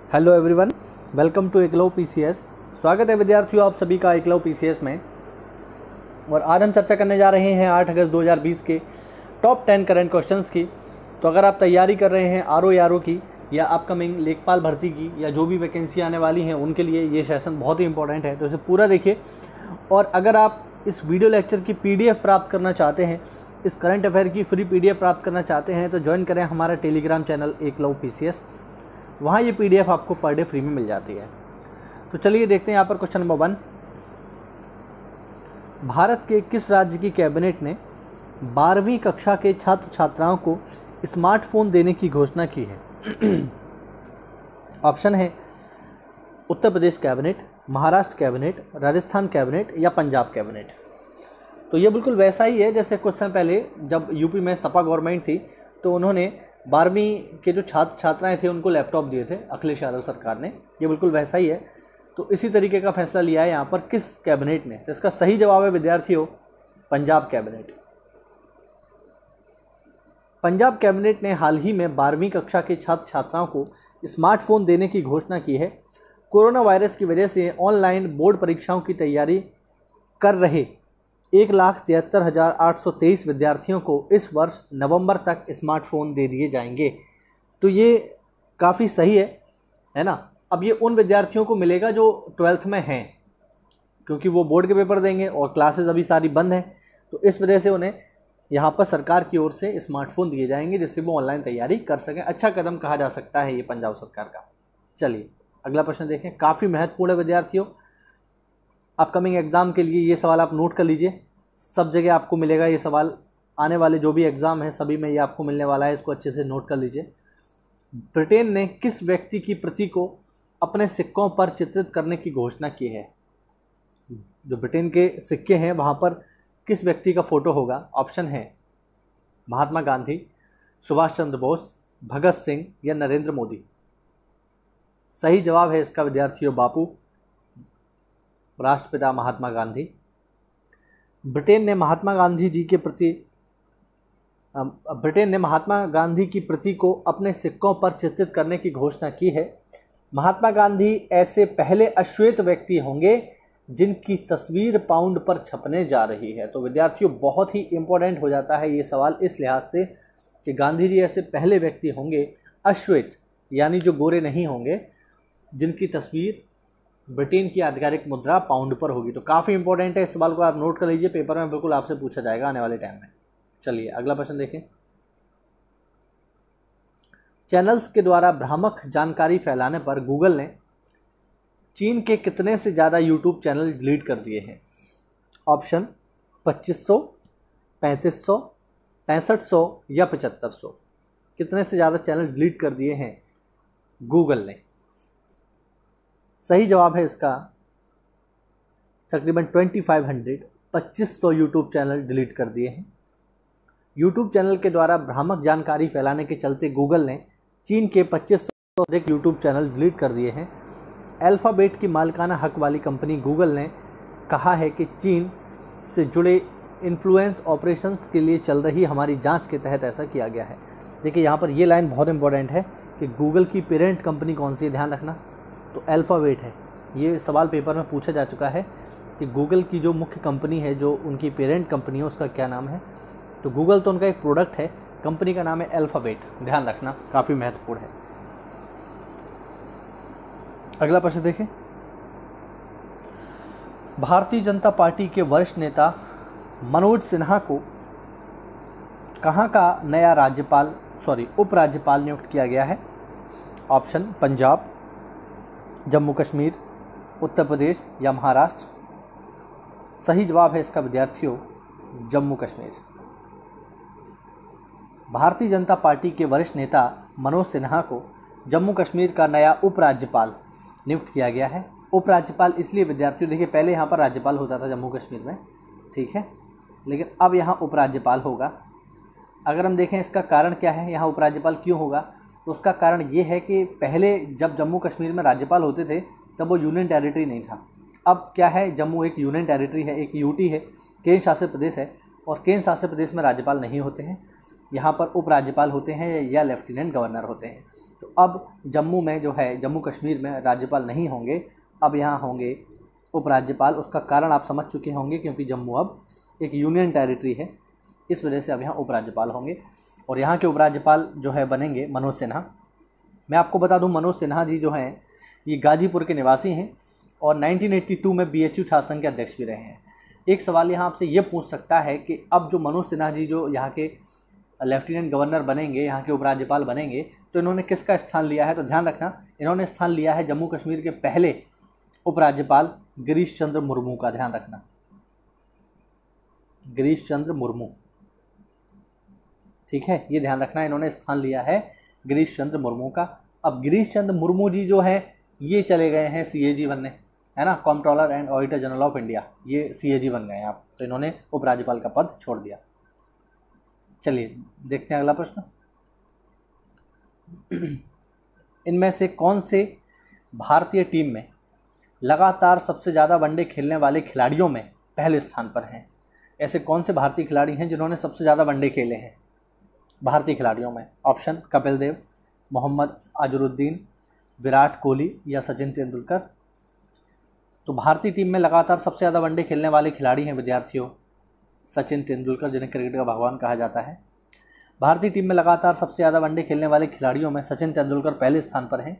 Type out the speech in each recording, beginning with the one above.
Hello everyone, welcome to Eklavya PCS. स्वागत है विद्यार्थियों आप सभी का एकलव पीसीएस में। और आज हम चर्चा करने जा रहे हैं 8 अगस्त 2020 के टॉप 10 करंट क्वेश्चंस की। तो अगर आप तैयारी कर रहे हैं आरओ की या अपकमिंग लेखपाल भर्ती की या जो भी वैकेंसी आने वाली हैं उनके लिए ये सेशन बहुत ही इंपॉर्टेंट है, तो इसे पूरा देखिए। और अगर आप इस वीडियो लेक्चर की पीडीएफ प्राप्त करना चाहते हैं, इस करंट अफेयर की फ्री पीडीएफ प्राप्त करना चाहते हैं, तो ज्वाइन करें हमारा टेलीग्राम चैनल एकलव पीसीएस। वहाँ ये पीडीएफ आपको पर डे फ्री में मिल जाती है। तो चलिए देखते हैं यहाँ पर क्वेश्चन नंबर 1। भारत के किस राज्य की कैबिनेट ने 12वीं कक्षा के छात्र छात्राओं को स्मार्टफोन देने की घोषणा की है? ऑप्शन है Uttar Pradesh cabinet, Maharashtra cabinet, Rajasthan cabinet या पंजाब कैबिनेट। तो ये बिल्कुल वैसा ही है जैसे कुछ समय पहले जब यूपी में सपा गवर्नमेंट थी तो उन्होंने 12वीं के जो छात्र छात्राएं थे उनको लैपटॉप दिए थे अखिलेश यादव सरकार ने। ये बिल्कुल वैसा ही है। तो इसी तरीके का फैसला लिया है यहाँ पर किस कैबिनेट ने? तो इसका सही जवाब है विद्यार्थियों पंजाब कैबिनेट। पंजाब कैबिनेट ने हाल ही में 12वीं कक्षा के छात्र छात्राओं को स्मार्टफोन देने की घोषणा की है। कोरोना वायरस की वजह से ऑनलाइन बोर्ड परीक्षाओं की तैयारी कर रहे 1,73,823 विद्यार्थियों को इस वर्ष नवंबर तक स्मार्टफोन दे दिए जाएंगे। तो ये काफ़ी सही है ना। अब ये उन विद्यार्थियों को मिलेगा जो 12th में हैं, क्योंकि वो बोर्ड के पेपर देंगे और क्लासेस अभी सारी बंद हैं। तो इस वजह से उन्हें यहाँ पर सरकार की ओर से स्मार्टफोन दिए जाएंगे जिससे वो ऑनलाइन तैयारी कर सकें। अच्छा कदम कहा जा सकता है ये पंजाब सरकार का। चलिए अगला प्रश्न देखें, काफ़ी महत्वपूर्ण है विद्यार्थियों। अपकमिंग एग्ज़ाम के लिए ये सवाल आप नोट कर लीजिए, सब जगह आपको मिलेगा ये सवाल। आने वाले जो भी एग्ज़ाम है सभी में ये आपको मिलने वाला है, इसको अच्छे से नोट कर लीजिए। ब्रिटेन ने किस व्यक्ति की प्रति को अपने सिक्कों पर चित्रित करने की घोषणा की है? जो ब्रिटेन के सिक्के हैं वहाँ पर किस व्यक्ति का फोटो होगा? ऑप्शन है महात्मा गांधी, सुभाष चंद्र बोस, भगत सिंह या नरेंद्र मोदी। सही जवाब है इसका विद्यार्थियों बापू, राष्ट्रपिता महात्मा गांधी। ब्रिटेन ने महात्मा गांधी की प्रति को अपने सिक्कों पर चित्रित करने की घोषणा की है। महात्मा गांधी ऐसे पहले अश्वेत व्यक्ति होंगे जिनकी तस्वीर पाउंड पर छपने जा रही है। तो विद्यार्थियों बहुत ही इंपॉर्टेंट हो जाता है ये सवाल इस लिहाज से कि गांधी जी ऐसे पहले व्यक्ति होंगे अश्वेत, यानी जो गोरे नहीं होंगे, जिनकी तस्वीर ब्रिटेन की आधिकारिक मुद्रा पाउंड पर होगी। तो काफ़ी इंपॉर्टेंट है, इस सवाल को आप नोट कर लीजिए, पेपर में बिल्कुल आपसे पूछा जाएगा आने वाले टाइम में। चलिए अगला प्रश्न देखें। चैनल्स के द्वारा भ्रामक जानकारी फैलाने पर गूगल ने चीन के कितने से ज़्यादा यूट्यूब चैनल डिलीट कर दिए हैं? ऑप्शन 2500, 3500, 6500 या 7500। कितने से ज़्यादा चैनल डिलीट कर दिए हैं गूगल ने? सही जवाब है इसका तकरीबन 2500 यूट्यूब चैनल डिलीट कर दिए हैं। यूट्यूब चैनल के द्वारा भ्रामक जानकारी फैलाने के चलते गूगल ने चीन के 2500 अधिक यूट्यूब चैनल डिलीट कर दिए हैं। अल्फ़ाबेट की मालिकाना हक वाली कंपनी गूगल ने कहा है कि चीन से जुड़े इन्फ्लुएंस ऑपरेशंस के लिए चल रही हमारी जांच के तहत ऐसा किया गया है। देखिए यहाँ पर ये लाइन बहुत इंपॉर्टेंट है कि गूगल की पेरेंट कंपनी कौन सी है, ध्यान रखना। तो अल्फ़ाबेट है। ये सवाल पेपर में पूछा जा चुका है कि गूगल की जो मुख्य कंपनी है, जो उनकी पेरेंट कंपनी है, उसका क्या नाम है? तो गूगल तो उनका एक प्रोडक्ट है, कंपनी का नाम है अल्फ़ाबेट। ध्यान रखना, काफ़ी महत्वपूर्ण है। अगला प्रश्न देखें। भारतीय जनता पार्टी के वरिष्ठ नेता मनोज सिन्हा को कहाँ का नया उपराज्यपाल नियुक्त किया गया है? ऑप्शन पंजाब, जम्मू कश्मीर, उत्तर प्रदेश या महाराष्ट्र। सही जवाब है इसका विद्यार्थियों जम्मू कश्मीर। भारतीय जनता पार्टी के वरिष्ठ नेता मनोज सिन्हा को जम्मू कश्मीर का नया उपराज्यपाल नियुक्त किया गया है। उपराज्यपाल इसलिए विद्यार्थियों, देखिए पहले यहाँ पर राज्यपाल होता था जम्मू कश्मीर में, ठीक है, लेकिन अब यहाँ उपराज्यपाल होगा। अगर हम देखें इसका कारण क्या है, यहाँ उपराज्यपाल क्यों होगा, तो उसका कारण ये है कि पहले जब जम्मू कश्मीर में राज्यपाल होते थे तब वो यूनियन टेरिटरी नहीं था। अब क्या है, जम्मू एक यूनियन टेरिटरी है, एक यूटी है, केंद्र शासित प्रदेश है, और केंद्र शासित प्रदेश में राज्यपाल नहीं होते हैं। यहाँ पर उपराज्यपाल होते हैं या लेफ्टिनेंट गवर्नर होते हैं। तो अब जम्मू में जो है, जम्मू कश्मीर में राज्यपाल नहीं होंगे, अब यहाँ होंगे उपराज्यपाल। उसका कारण आप समझ चुके होंगे, क्योंकि जम्मू अब एक यूनियन टेरिटरी है, इस वजह से अब यहाँ उपराज्यपाल होंगे। और यहाँ के उपराज्यपाल जो है बनेंगे मनोज सिन्हा। मैं आपको बता दूं, मनोज सिन्हा जी जो हैं ये गाजीपुर के निवासी हैं और 1982 में BHU छात्र संघ के अध्यक्ष भी रहे हैं। एक सवाल यहाँ आपसे ये पूछ सकता है कि अब जो मनोज सिन्हा जी जो यहाँ के लेफ्टिनेंट गवर्नर बनेंगे, यहाँ के उपराज्यपाल बनेंगे, तो इन्होंने किसका स्थान लिया है? तो ध्यान रखना, इन्होंने स्थान लिया है जम्मू कश्मीर के पहले उपराज्यपाल गिरीश चंद्र मुर्मू का। ध्यान रखना, गिरीश चंद्र मुर्मू, ठीक है, ये ध्यान रखना, इन्होंने स्थान लिया है गिरीश चंद्र मुर्मू का। अब गिरीश चंद्र मुर्मू जी जो है ये चले गए हैं CAG बनने, है ना, controller and auditor general of India, ये CAG बन गए हैं आप, तो इन्होंने उपराज्यपाल का पद छोड़ दिया। चलिए देखते हैं अगला प्रश्न। इनमें से कौन से भारतीय टीम में लगातार सबसे ज़्यादा वनडे खेलने वाले खिलाड़ियों में पहले स्थान पर हैं? ऐसे कौन से भारतीय खिलाड़ी हैं जिन्होंने सबसे ज़्यादा वनडे खेले हैं भारतीय खिलाड़ियों में? ऑप्शन: कपिल देव, मोहम्मद अजहरुद्दीन, विराट कोहली या सचिन तेंदुलकर। तो भारतीय टीम में लगातार सबसे ज़्यादा वनडे खेलने वाले खिलाड़ी हैं विद्यार्थियों सचिन तेंदुलकर, जिन्हें क्रिकेट का भगवान कहा जाता है। भारतीय टीम में लगातार सबसे ज़्यादा वनडे खेलने वाले खिलाड़ियों में सचिन तेंदुलकर पहले स्थान पर हैं।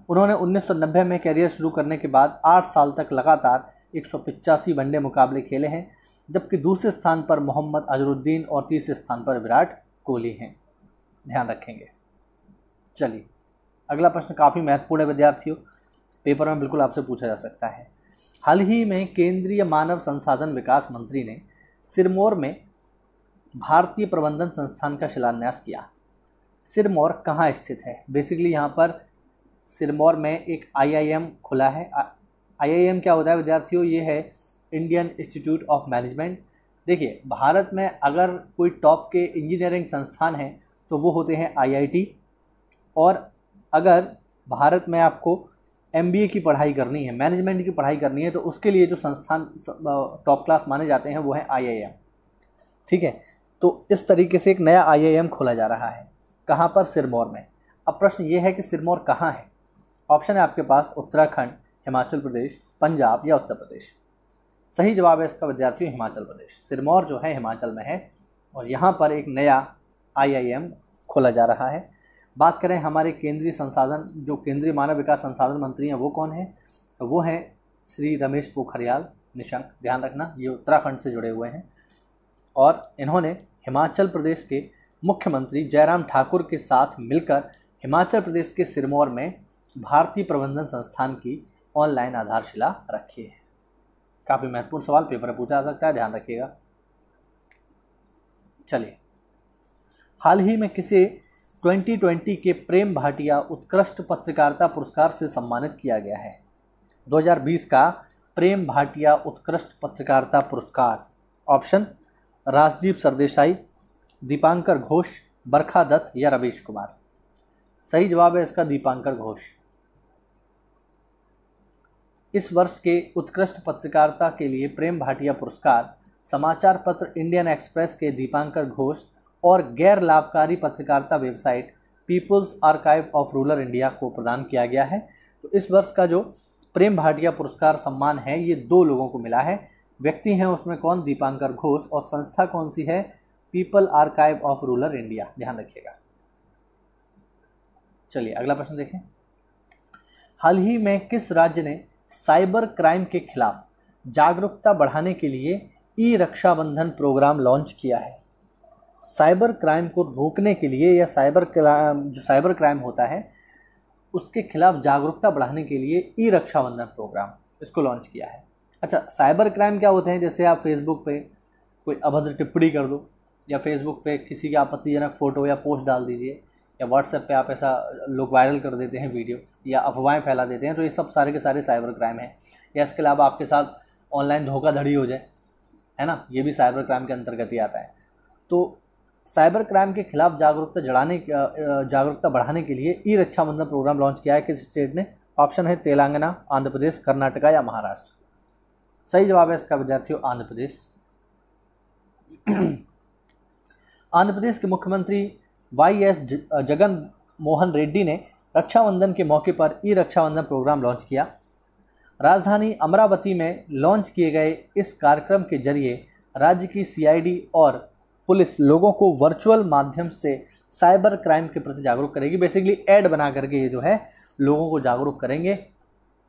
उन्होंने 1990 में करियर शुरू करने के बाद 8 साल तक लगातार 185 वनडे मुकाबले खेले हैं, जबकि दूसरे स्थान पर मोहम्मद अजहरुद्दीन और तीसरे स्थान पर विराट कोहली हैं। ध्यान रखेंगे। चलिए अगला प्रश्न काफ़ी महत्वपूर्ण है विद्यार्थियों, पेपर में बिल्कुल आपसे पूछा जा सकता है। हाल ही में केंद्रीय मानव संसाधन विकास मंत्री ने सिरमौर में भारतीय प्रबंधन संस्थान का शिलान्यास किया। सिरमौर कहाँ स्थित है? बेसिकली यहाँ पर सिरमौर में एक IIM खुला है। IIM क्या होता है विद्यार्थियों? ये है इंडियन इंस्टीट्यूट ऑफ मैनेजमेंट। देखिए, भारत में अगर कोई टॉप के इंजीनियरिंग संस्थान हैं तो वो होते हैं IIT, और अगर भारत में आपको MBA की पढ़ाई करनी है, मैनेजमेंट की पढ़ाई करनी है, तो उसके लिए जो संस्थान टॉप क्लास माने जाते हैं वो है IIM, ठीक है। तो इस तरीके से एक नया IIM खोला जा रहा है। कहाँ पर? सिरमौर में। अब प्रश्न ये है कि सिरमौर कहाँ है? ऑप्शन है आपके पास उत्तराखंड, हिमाचल प्रदेश, पंजाब या उत्तर प्रदेश। सही जवाब है इसका विद्यार्थियों हिमाचल प्रदेश। सिरमौर जो है हिमाचल में है और यहाँ पर एक नया IIM खोला जा रहा है। बात करें हमारे केंद्रीय संसाधन, जो केंद्रीय मानव विकास संसाधन मंत्री हैं वो कौन है? तो वो हैं श्री रमेश पोखरियाल निशंक। ध्यान रखना, ये उत्तराखंड से जुड़े हुए हैं और इन्होंने हिमाचल प्रदेश के मुख्यमंत्री जयराम ठाकुर के साथ मिलकर हिमाचल प्रदेश के सिरमौर में भारतीय प्रबंधन संस्थान की ऑनलाइन आधारशिला रखी है। काफ़ी महत्वपूर्ण सवाल, पेपर में पूछा जा सकता है, ध्यान रखिएगा। चलिए, हाल ही में किसे 2020 के प्रेम भाटिया उत्कृष्ट पत्रकारिता पुरस्कार से सम्मानित किया गया है? 2020 का प्रेम भाटिया उत्कृष्ट पत्रकारिता पुरस्कार। ऑप्शन: राजदीप सरदेसाई, दीपांकर घोष, बरखा दत्त या रवीश कुमार। सही जवाब है इसका दीपांकर घोष। इस वर्ष के उत्कृष्ट पत्रकारिता के लिए प्रेम भाटिया पुरस्कार समाचार पत्र इंडियन एक्सप्रेस के दीपांकर घोष और गैर लाभकारी पत्रकारिता website People's Archive of Rural India को प्रदान किया गया है। तो इस वर्ष का जो प्रेम भाटिया पुरस्कार सम्मान है ये 2 लोगों को मिला है। व्यक्ति हैं उसमें कौन? दीपांकर घोष। और संस्था कौन सी है? People archive of Rural India. ध्यान रखिएगा। चलिए अगला प्रश्न देखें। हाल ही में किस राज्य ने साइबर क्राइम के खिलाफ जागरूकता बढ़ाने के लिए ई-रक्षाबंधन प्रोग्राम लॉन्च किया है? साइबर क्राइम को रोकने के लिए या जो साइबर क्राइम होता है उसके खिलाफ जागरूकता बढ़ाने के लिए ई-रक्षाबंधन प्रोग्राम इसको लॉन्च किया है। अच्छा, साइबर क्राइम क्या होते हैं? जैसे आप फेसबुक पे कोई अभद्र टिप्पणी कर दो, या फेसबुक पे किसी की आपत्तिजनक फ़ोटो या पोस्ट डाल दीजिए, या व्हाट्सएप पे आप ऐसा लोग वायरल कर देते हैं वीडियो, या अफवाहें फैला देते हैं, तो ये सब सारे के सारे साइबर क्राइम हैं। या इसके अलावा आपके साथ ऑनलाइन धोखाधड़ी हो जाए, है ना, ये भी साइबर क्राइम के अंतर्गत ही आता है। तो साइबर क्राइम के खिलाफ जागरूकता बढ़ाने के लिए ई-रक्षाबंधन प्रोग्राम लॉन्च किया है। किस स्टेट ने? ऑप्शन है तेलंगाना, आंध्र प्रदेश, कर्नाटका या महाराष्ट्र। सही जवाब है इसका विद्यार्थियों आंध्र प्रदेश। आंध्र प्रदेश के मुख्यमंत्री वाई.एस. जगन मोहन रेड्डी ने रक्षाबंधन के मौके पर ई रक्षाबंधन प्रोग्राम लॉन्च किया। राजधानी अमरावती में लॉन्च किए गए इस कार्यक्रम के जरिए राज्य की सीआईडी और पुलिस लोगों को वर्चुअल माध्यम से साइबर क्राइम के प्रति जागरूक करेगी। बेसिकली ऐड बना करके ये जो है लोगों को जागरूक करेंगे,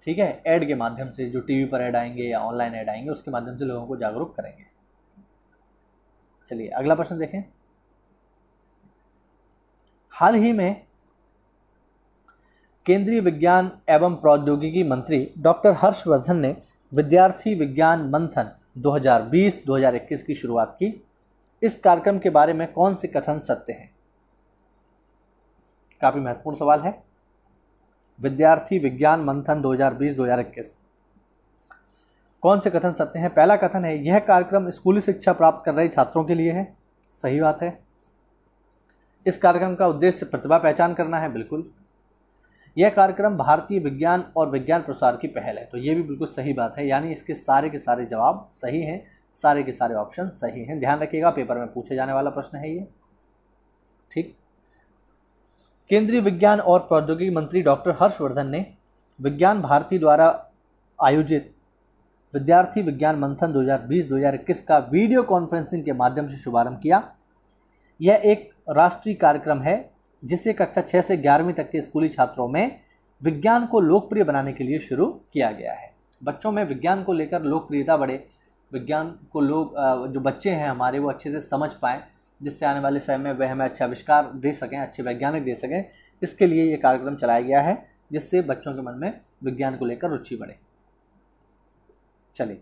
ठीक है। ऐड के माध्यम से जो टीवी पर ऐड आएंगे या ऑनलाइन ऐड आएंगे उसके माध्यम से लोगों को जागरूक करेंगे। चलिए अगला प्रश्न देखें। हाल ही में केंद्रीय विज्ञान एवं प्रौद्योगिकी मंत्री डॉक्टर हर्षवर्धन ने विद्यार्थी विज्ञान मंथन 2020-2021 की शुरुआत की। इस कार्यक्रम के बारे में कौन से कथन सत्य हैं? काफी महत्वपूर्ण सवाल है। विद्यार्थी विज्ञान मंथन 2020-2021 कौन से कथन सत्य हैं? पहला कथन है, यह कार्यक्रम स्कूली शिक्षा प्राप्त कर रहे छात्रों के लिए है। सही बात है। इस कार्यक्रम का उद्देश्य प्रतिभा पहचान करना है। बिल्कुल। यह कार्यक्रम भारतीय विज्ञान और विज्ञान प्रसार की पहल है। तो ये भी बिल्कुल सही बात है। यानी इसके सारे के सारे जवाब सही हैं, सारे के सारे ऑप्शन सही हैं। ध्यान रखिएगा, पेपर में पूछे जाने वाला प्रश्न है ये, ठीक। केंद्रीय विज्ञान और प्रौद्योगिकी मंत्री डॉक्टर हर्षवर्धन ने विज्ञान भारती द्वारा आयोजित विद्यार्थी विज्ञान मंथन 2020-2021 का वीडियो कॉन्फ्रेंसिंग के माध्यम से शुभारंभ किया। यह एक राष्ट्रीय कार्यक्रम है जिसे कक्षा 6 से 11वीं तक के स्कूली छात्रों में विज्ञान को लोकप्रिय बनाने के लिए शुरू किया गया है। बच्चों में विज्ञान को लेकर लोकप्रियता बढ़े, विज्ञान को लोग जो बच्चे हैं हमारे वो अच्छे से समझ पाएँ, जिससे आने वाले समय में वह हमें अच्छे आविष्कार दे सकें, अच्छे वैज्ञानिक दे सकें। इसके लिए ये कार्यक्रम चलाया गया है जिससे बच्चों के मन में विज्ञान को लेकर रुचि बढ़े। चलिए,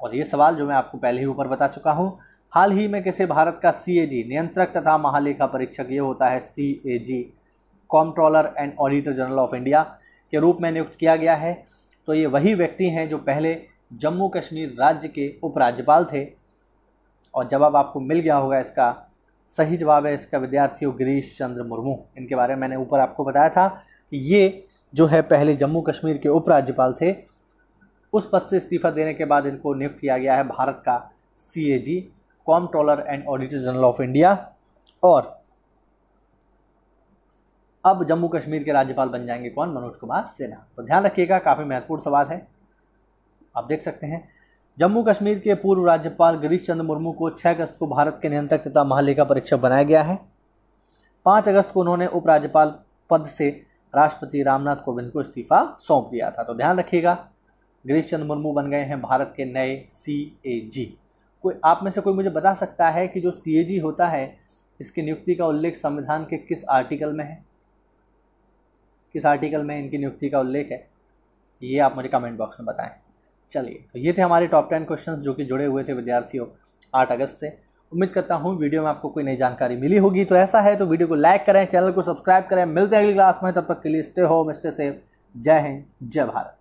और ये सवाल जो मैं आपको पहले ही ऊपर बता चुका हूँ, हाल ही में किसे भारत का सीएजी नियंत्रक तथा महालेखा परीक्षक, ये होता है CAG, comptroller and auditor general of India के रूप में नियुक्त किया गया है। तो ये वही व्यक्ति हैं जो पहले जम्मू कश्मीर राज्य के उपराज्यपाल थे। और जवाब आपको मिल गया होगा। इसका सही जवाब है इसका विद्यार्थियों गिरीश चंद्र मुर्मू। इनके बारे में मैंने ऊपर आपको बताया था कि ये जो है पहले जम्मू कश्मीर के उपराज्यपाल थे। उस पद से इस्तीफा देने के बाद इनको नियुक्त किया गया है भारत का CAG, comptroller and auditor general of India. और अब जम्मू कश्मीर के राज्यपाल बन जाएंगे कौन? मनोज कुमार सिन्हा। तो ध्यान रखिएगा, काफ़ी महत्वपूर्ण सवाल है। आप देख सकते हैं, जम्मू कश्मीर के पूर्व राज्यपाल गिरीश चंद्र मुर्मू को 6 अगस्त को भारत के नियंत्रक तथा महालेखा परीक्षक बनाया गया है। 5 अगस्त को उन्होंने उपराज्यपाल पद से राष्ट्रपति रामनाथ कोविंद को इस्तीफा सौंप दिया था। तो ध्यान रखिएगा, गिरीश चंद्र मुर्मू बन गए हैं भारत के नए सीएजी। कोई आप में से कोई मुझे बता सकता है कि जो सीएजी होता है इसकी नियुक्ति का उल्लेख संविधान के किस आर्टिकल में है? किस आर्टिकल में इनकी नियुक्ति का उल्लेख है? ये आप मुझे कमेंट बॉक्स में बताएं। चलिए, तो ये थे हमारे टॉप 10 क्वेश्चंस जो कि जुड़े हुए थे विद्यार्थियों 8 अगस्त से। उम्मीद करता हूँ वीडियो में आपको कोई नई जानकारी मिली होगी। तो ऐसा है तो वीडियो को लाइक करें, चैनल को सब्सक्राइब करें। मिलते हैं अगली क्लास में, तब तक के लिए स्टे होम, स्टे सेफ। जय हिंद, जय भारत।